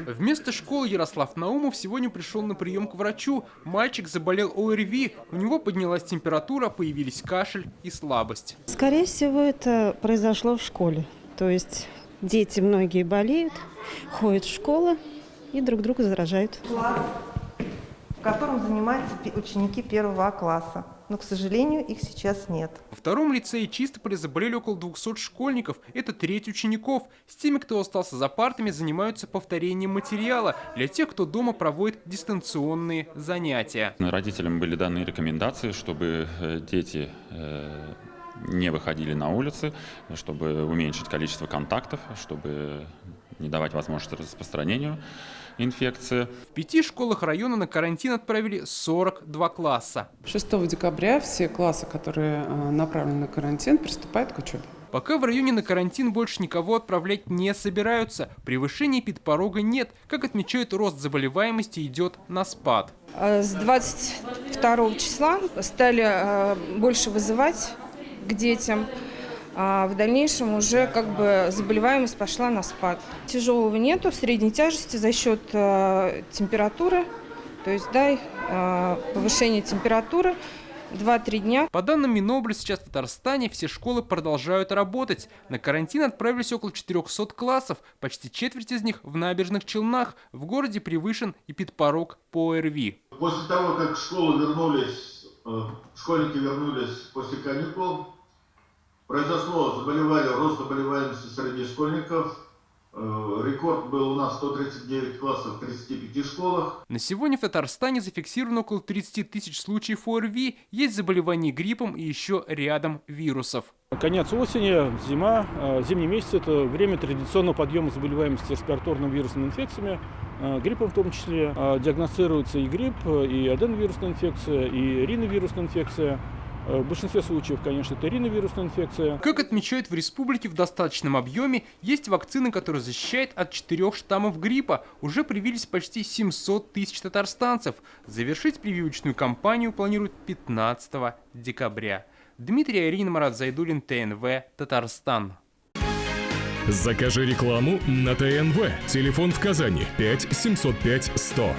Вместо школы Ярослав Наумов сегодня пришел на прием к врачу. Мальчик заболел ОРВИ, у него поднялась температура, появились кашель и слабость. Скорее всего, это произошло в школе. То есть дети многие болеют, ходят в школу и друг друга заражают. Класс, в котором занимаются ученики 1 класса. Но, к сожалению, их сейчас нет. Во втором лицее Чистополя заболели около 200 школьников. Это треть учеников. С теми, кто остался за партами, занимаются повторением материала для тех, кто дома проводит дистанционные занятия. Родителям были даны рекомендации, чтобы дети не выходили на улицы, чтобы уменьшить количество контактов, чтобы не давать возможности распространению инфекции. В 5 школах района на карантин отправили 42 класса. 6 декабря все классы, которые направлены на карантин, приступают к учебе. Пока в районе на карантин больше никого отправлять не собираются. Превышения эпидпорога нет. Как отмечают, рост заболеваемости идет на спад. С 22 числа стали больше вызывать к детям. А в дальнейшем уже заболеваемость пошла на спад. Тяжелого нету, средней тяжести за счет температуры, то есть повышение температуры 2-3 дня. По данным Минобра, сейчас в Татарстане все школы продолжают работать. На карантин отправились около 400 классов, почти четверть из них в Набережных Челнах. В городе превышен эпидпорог по ОРВИ. После того, как школьники вернулись после каникул, произошло рост заболеваемости среди школьников. Рекорд был у нас 139 классов в 35 школах. На сегодня в Татарстане зафиксировано около 30 тысяч случаев ОРВИ. Есть заболевания гриппом и еще рядом вирусов. Конец осени, зима, зимний месяц – это время традиционного подъема заболеваемости респираторными вирусными инфекциями, гриппом в том числе. Диагностируется и грипп, и аденовирусная инфекция, и риновирусная инфекция. В большинстве случаев, конечно, это риновирусная инфекция. Как отмечают в республике, в достаточном объеме есть вакцины, которые защищают от 4 штаммов гриппа. Уже привились почти 700 тысяч татарстанцев. Завершить прививочную кампанию планируют 15 декабря. Дмитрий Айрин, Марат Зайдуллин, ТНВ, Татарстан. Закажи рекламу на ТНВ. Телефон в Казани 5 705 100.